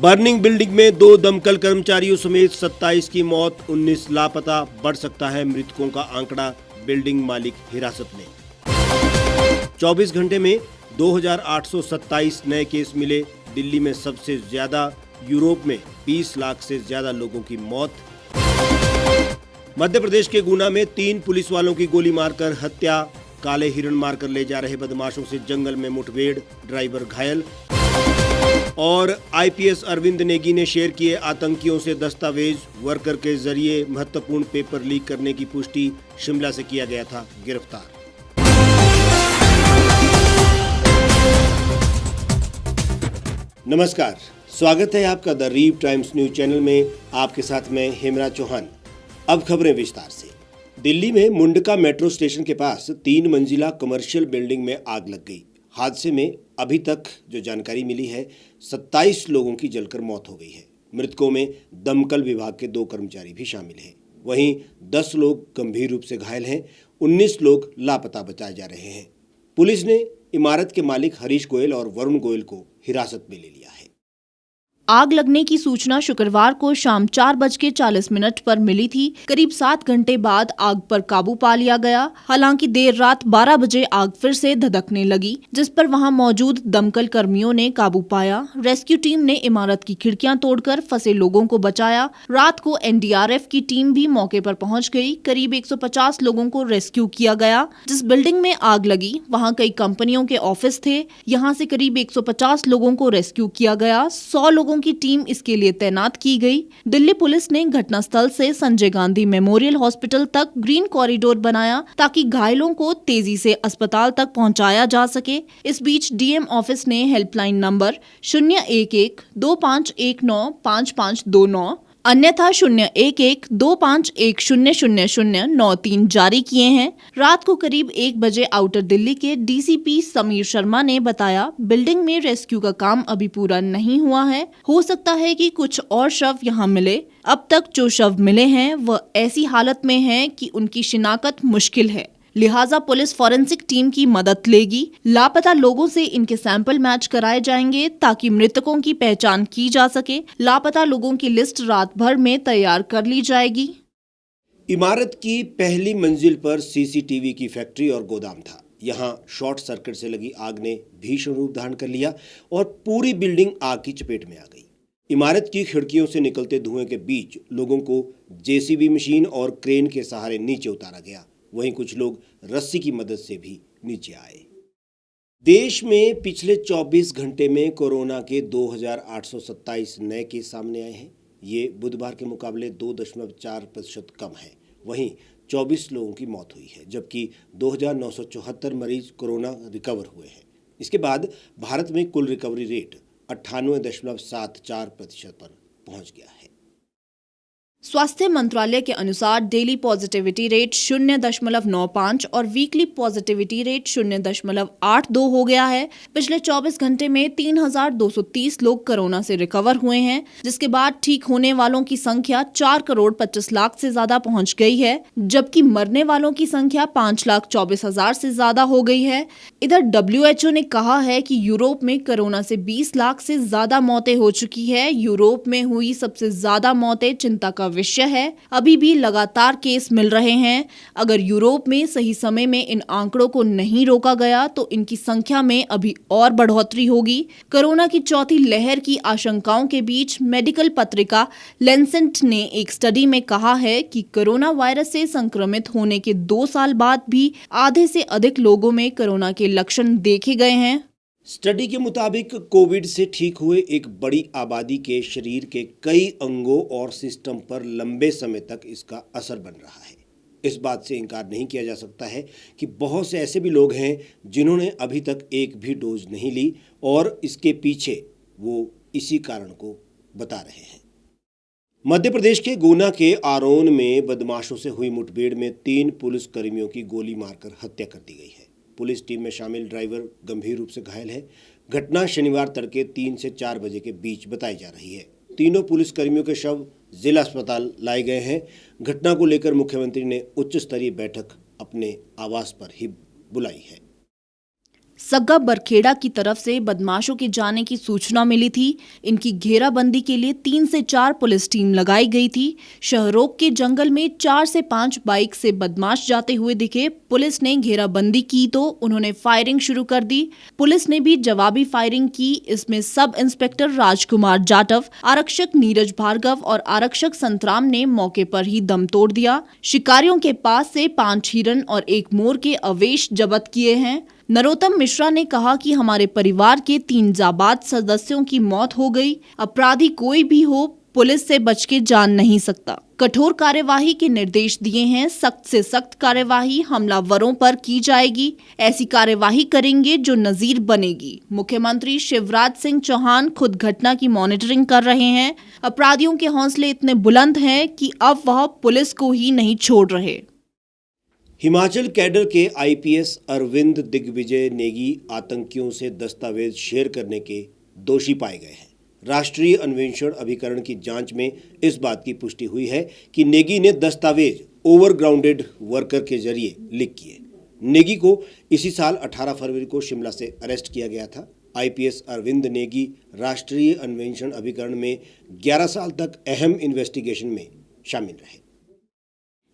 Burning building में 2 दमकल कर्मचारियों समेत 27 की मौत, 19 लापता, बढ़ सकता है मृतकों का आंकड़ा, बिल्डिंग मालिक हिरासत में। 24 घंटे में 2827 नए केस मिले, दिल्ली में सबसे ज्यादा, यूरोप में 20 लाख से ज्यादा लोगों की मौत। मध्य प्रदेश के गुना में 3 पुलिस वालों की गोली मारकर हत्या, काले हिरण मारकर ले जा रहे बदमाशों से जंगल में मुठभेड़, ड्राइवर घायल। और आईपीएस अरविंद नेगी ने शेयर किए आतंकियों से दस्तावेज, वर्कर के जरिए महत्वपूर्ण पेपर लीक करने की पुष्टि, शिमला से किया गया था गिरफ्तार। नमस्कार, स्वागत है आपका द रीव टाइम्स न्यूज चैनल में। आपके साथ मैं हेमराज चौहान। अब खबरें विस्तार से। दिल्ली में मुंडका मेट्रो स्टेशन के पास 3 मंजिला कमर्शियल बिल्डिंग में आग लग गई। हादसे में अभी तक जो जानकारी मिली है, 27 लोगों की जलकर मौत हो गई है। मृतकों में दमकल विभाग के 2 कर्मचारी भी शामिल हैं। वहीं 10 लोग गंभीर रूप से घायल हैं, 19 लोग लापता बताए जा रहे हैं। पुलिस ने इमारत के मालिक हरीश गोयल और वरुण गोयल को हिरासत में ले लिया है। आग लगने की सूचना शुक्रवार को शाम 4:40 पर मिली थी। करीब 7 घंटे बाद आग पर काबू पा लिया गया। हालांकि देर रात 12 बजे आग फिर से धधकने लगी, जिस पर वहां मौजूद दमकल कर्मियों ने काबू पाया। रेस्क्यू टीम ने इमारत की खिड़कियां तोड़कर फंसे लोगों को बचाया। रात को एनडीआरएफ की टीम भी मौके पर पहुंच गई। करीब 150 लोगों को रेस्क्यू किया गया। जिस बिल्डिंग में आग लगी वहाँ कई कंपनियों के ऑफिस थे। यहाँ से करीब 150 लोगों को रेस्क्यू किया गया। 100 लोगों की टीम इसके लिए तैनात की गई। दिल्ली पुलिस ने घटनास्थल से संजय गांधी मेमोरियल हॉस्पिटल तक ग्रीन कॉरिडोर बनाया ताकि घायलों को तेजी से अस्पताल तक पहुंचाया जा सके। इस बीच डीएम ऑफिस ने हेल्पलाइन नंबर 011-2519-5529 अन्यथा 011-25100093 जारी किए हैं। रात को करीब 1 बजे आउटर दिल्ली के डीसीपी समीर शर्मा ने बताया, बिल्डिंग में रेस्क्यू का काम अभी पूरा नहीं हुआ है। हो सकता है कि कुछ और शव यहां मिले। अब तक जो शव मिले हैं वह ऐसी हालत में हैं कि उनकी शिनाख्त मुश्किल है, लिहाजा पुलिस फॉरेंसिक टीम की मदद लेगी। लापता लोगों से इनके सैंपल मैच कराए जाएंगे ताकि मृतकों की पहचान की जा सके। लापता लोगों की लिस्ट रात भर में तैयार कर ली जाएगी। इमारत की पहली मंजिल पर सीसीटीवी की फैक्ट्री और गोदाम था। यहां शॉर्ट सर्किट से लगी आग ने भीषण रूप धारण कर लिया और पूरी बिल्डिंग आग की चपेट में आ गई। इमारत की खिड़कियों से निकलते धुएं के बीच लोगों को जेसीबी मशीन और क्रेन के सहारे नीचे उतारा गया। वहीं कुछ लोग रस्सी की मदद से भी नीचे आए। देश में पिछले 24 घंटे में कोरोना के 2827 नए केस सामने आए हैं। ये बुधवार के मुकाबले 2.4% कम है। वहीं 24 लोगों की मौत हुई है, जबकि 2974 मरीज कोरोना रिकवर हुए हैं। इसके बाद भारत में कुल रिकवरी रेट 98.74% पर पहुंच गया है। स्वास्थ्य मंत्रालय के अनुसार डेली पॉजिटिविटी रेट 0.95 और वीकली पॉजिटिविटी रेट 0.82 हो गया है। पिछले 24 घंटे में 3230 लोग कोरोना से रिकवर हुए हैं, जिसके बाद ठीक होने वालों की संख्या 4,25,00,000 से ज्यादा पहुंच गई है, जबकि मरने वालों की संख्या 5,24,000 से ज्यादा हो गई है। इधर WHO ने कहा है कि यूरोप में कोरोना से 20 लाख से ज्यादा मौतें हो चुकी है। यूरोप में हुई सबसे ज्यादा मौतें चिंता का विषय है। अभी भी लगातार केस मिल रहे हैं। अगर यूरोप में सही समय में इन आंकड़ों को नहीं रोका गया तो इनकी संख्या में अभी और बढ़ोतरी होगी। कोरोना की चौथी लहर की आशंकाओं के बीच मेडिकल पत्रिका लेंसेट ने एक स्टडी में कहा है कि कोरोना वायरस से संक्रमित होने के 2 साल बाद भी आधे से अधिक लोगों में कोरोना के लक्षण देखे गए हैं। स्टडी के मुताबिक कोविड से ठीक हुए एक बड़ी आबादी के शरीर के कई अंगों और सिस्टम पर लंबे समय तक इसका असर बन रहा है। इस बात से इनकार नहीं किया जा सकता है कि बहुत से ऐसे भी लोग हैं जिन्होंने अभी तक एक भी डोज नहीं ली और इसके पीछे वो इसी कारण को बता रहे हैं। मध्य प्रदेश के गुना के आरोन में बदमाशों से हुई मुठभेड़ में 3 पुलिस कर्मियों की गोली मारकर हत्या कर दी गई है। पुलिस टीम में शामिल ड्राइवर गंभीर रूप से घायल है। घटना शनिवार तड़के 3 से 4 बजे के बीच बताई जा रही है। तीनों पुलिस कर्मियों के शव जिला अस्पताल लाए गए हैं। घटना को लेकर मुख्यमंत्री ने उच्च स्तरीय बैठक अपने आवास पर ही बुलाई है। सग्गा बरखेड़ा की तरफ से बदमाशों के जाने की सूचना मिली थी। इनकी घेराबंदी के लिए 3 से 4 पुलिस टीम लगाई गई थी। शहरों के जंगल में 4 से 5 बाइक से बदमाश जाते हुए दिखे। पुलिस ने घेराबंदी की तो उन्होंने फायरिंग शुरू कर दी। पुलिस ने भी जवाबी फायरिंग की। इसमें सब इंस्पेक्टर राजकुमार जाटव, आरक्षक नीरज भार्गव और आरक्षक संतराम ने मौके पर ही दम तोड़ दिया। शिकारियों के पास से 5 हिरन और 1 मोर के अवशेष जब्त किए हैं। नरोत्तम मिश्रा ने कहा कि हमारे परिवार के 3 जाबाज सदस्यों की मौत हो गई। अपराधी कोई भी हो, पुलिस से बच के जान नहीं सकता। कठोर कार्यवाही के निर्देश दिए हैं। सख्त से सख्त कार्यवाही हमलावरों पर की जाएगी। ऐसी कार्यवाही करेंगे जो नजीर बनेगी। मुख्यमंत्री शिवराज सिंह चौहान खुद घटना की मॉनिटरिंग कर रहे हैं। अपराधियों के हौसले इतने बुलंद हैं कि अब वह पुलिस को ही नहीं छोड़ रहे। हिमाचल कैडर के आईपीएस अरविंद दिग्विजय नेगी आतंकियों से दस्तावेज शेयर करने के दोषी पाए गए हैं। राष्ट्रीय अन्वेषण अभिकरण की जांच में इस बात की पुष्टि हुई है कि नेगी ने दस्तावेज ओवरग्राउंडेड वर्कर के जरिए लीक किए। नेगी को इसी साल 18 फरवरी को शिमला से अरेस्ट किया गया था। आईपीएस अरविंद नेगी राष्ट्रीय अन्वेषण अभिकरण में 11 साल तक अहम इन्वेस्टिगेशन में शामिल रहे।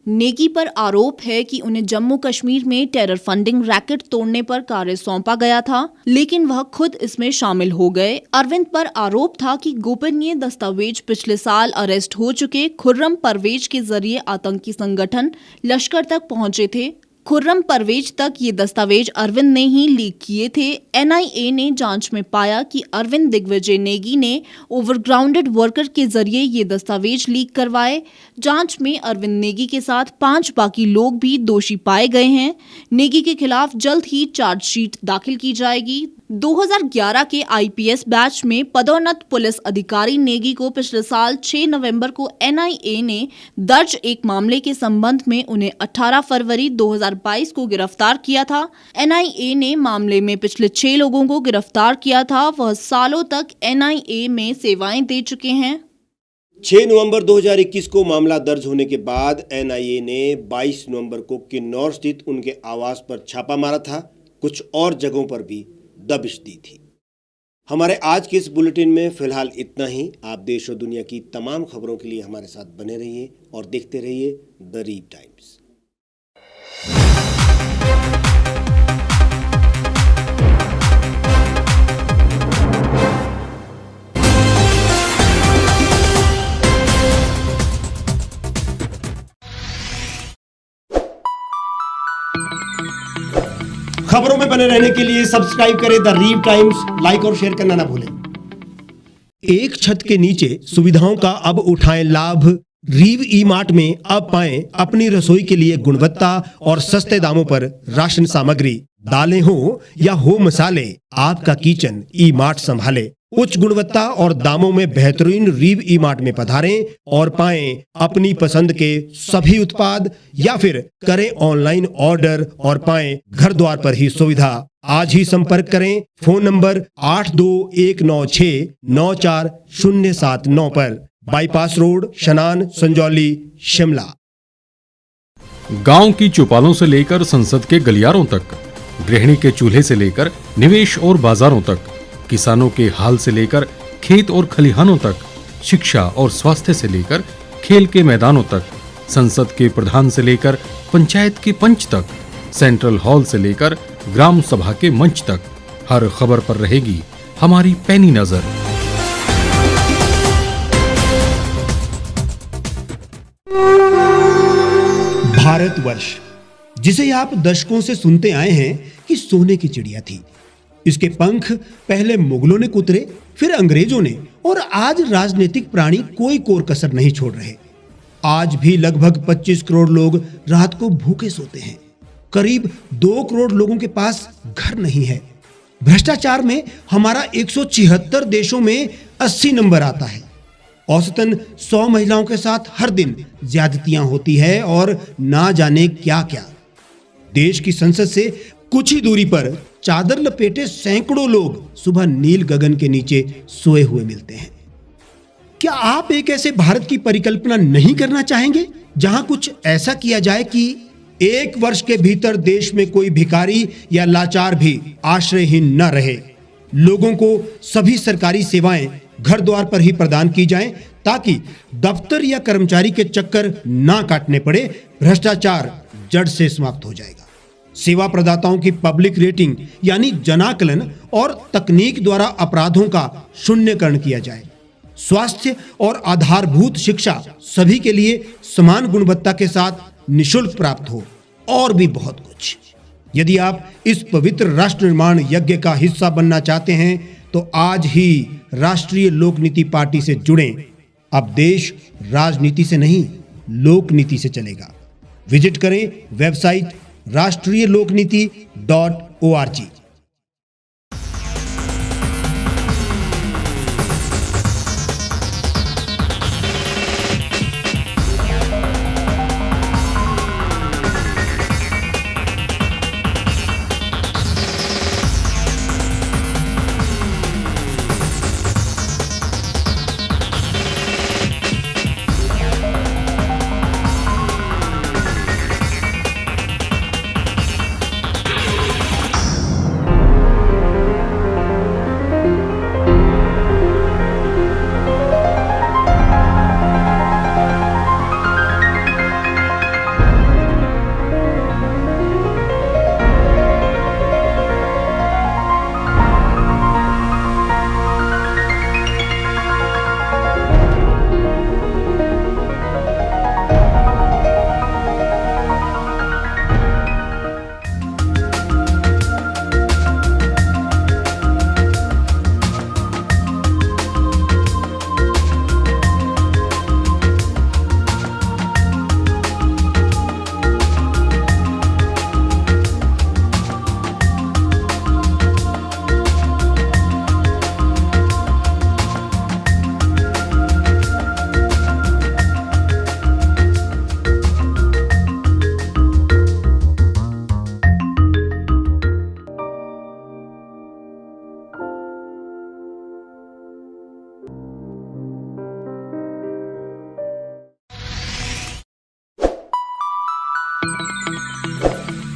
नेगी पर आरोप है कि उन्हें जम्मू कश्मीर में टेरर फंडिंग रैकेट तोड़ने पर कार्य सौंपा गया था, लेकिन वह खुद इसमें शामिल हो गए। अरविंद पर आरोप था कि गोपनीय दस्तावेज पिछले साल अरेस्ट हो चुके खुर्रम परवेज के जरिए आतंकी संगठन लश्कर तक पहुंचे थे। खुर्रम परवेज तक ये दस्तावेज अरविंद ने ही लीक किए थे। एनआईए ने जांच में पाया कि अरविंद दिग्विजय नेगी ने ओवरग्राउंडेड वर्कर के जरिए ये दस्तावेज लीक करवाए। जांच में अरविंद नेगी के साथ 5 बाकी लोग भी दोषी पाए गए हैं। नेगी के खिलाफ जल्द ही चार्जशीट दाखिल की जाएगी। 2011 के आईपीएस बैच में पदोन्नत पुलिस अधिकारी नेगी को पिछले साल 6 नवंबर को एनआईए ने दर्ज एक मामले के संबंध में उन्हें 18 फरवरी 2022 को गिरफ्तार किया था। एनआईए ने मामले में पिछले 6 लोगों को गिरफ्तार किया था। वह सालों तक एनआईए में सेवाएं दे चुके हैं। 6 नवंबर 2021 को मामला दर्ज होने के बाद एनआईए ने 22 नवंबर को किन्नौर स्थित उनके आवास पर छापा मारा था। कुछ और जगहों पर भी दबिश दी थी। हमारे आज के इस बुलेटिन में फिलहाल इतना ही। आप देश और दुनिया की तमाम खबरों के लिए हमारे साथ बने रहिए और देखते रहिए द रीव टाइम्स। खबरों में बने रहने के लिए सब्सक्राइब करें द रीव टाइम्स। लाइक और शेयर करना ना भूलें। एक छत के नीचे सुविधाओं का अब उठाएं लाभ। रीव ई मार्ट में अब पाएं अपनी रसोई के लिए गुणवत्ता और सस्ते दामों पर राशन सामग्री। दालें हो या हो मसाले, आपका किचन ई मार्ट संभाले। उच्च गुणवत्ता और दामों में बेहतरीन रीव ई मार्ट में पधारें और पाएं अपनी पसंद के सभी उत्पाद, या फिर करें ऑनलाइन ऑर्डर और पाएं घर द्वार पर ही सुविधा। आज ही संपर्क करें फोन नंबर 8219694079 पर, बाईपास रोड, शनान, संजौली, शिमला। गांव की चौपालों से लेकर संसद के गलियारों तक, गृहिणी के चूल्हे से लेकर निवेश और बाजारों तक, किसानों के हाल से लेकर खेत और खलिहानों तक, शिक्षा और स्वास्थ्य से लेकर खेल के मैदानों तक, संसद के प्रधान से लेकर पंचायत के पंच तक, सेंट्रल हॉल से लेकर ग्राम सभा के मंच तक, हर खबर पर रहेगी हमारी पैनी नजर। भारतवर्ष, जिसे आप दशकों से सुनते आए हैं कि सोने की चिड़िया थी। इसके पंख पहले मुगलों ने कुतरे, फिर अंग्रेजों ने, और आज राजनीतिक प्राणी कोई कोर कसर नहीं छोड़ रहे। आज भी लगभग 25 करोड़ लोग रात को भूखे सोते हैं। करीब 2 करोड़ लोगों के पास घर नहीं है। भ्रष्टाचार में हमारा 176 देशों में 80 नंबर आता है। औसतन 100 महिलाओं के साथ हर दिन ज्यादतियां होती है और ना जाने क्या क्या। देश की संसद से कुछ ही दूरी पर चादर लपेटे सैकड़ों लोग सुबह नील गगन के नीचे सोए हुए मिलते हैं। क्या आप एक ऐसे भारत की परिकल्पना नहीं करना चाहेंगे जहां कुछ ऐसा किया जाए कि 1 वर्ष के भीतर देश में कोई भिखारी या लाचार भी आश्रयहीन न रहे। लोगों को सभी सरकारी सेवाएं घर द्वार पर ही प्रदान की जाएं, ताकि दफ्तर या कर्मचारी के चक्कर ना काटने पड़े। भ्रष्टाचार जड़ से समाप्त हो जाएगा। सेवा प्रदाताओं की पब्लिक रेटिंग यानी जनाकलन और तकनीक द्वारा अपराधों का शून्यकरण किया जाए। स्वास्थ्य और आधारभूत शिक्षा सभी के लिए समान गुणवत्ता के साथ निशुल्क प्राप्त हो, और भी बहुत कुछ। यदि आप इस पवित्र राष्ट्र निर्माण यज्ञ का हिस्सा बनना चाहते हैं तो आज ही राष्ट्रीय लोक नीति पार्टी से जुड़ें। अब देश राजनीति से नहीं, लोक नीति से चलेगा। विजिट करें वेबसाइट rashtriyalokniti.org।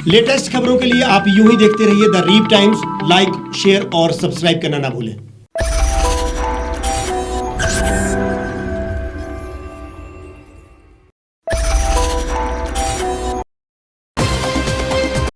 लेटेस्ट खबरों के लिए आप यूं ही देखते रहिए the Reap Times. Like, share और सब्सक्राइब करना ना भूलें।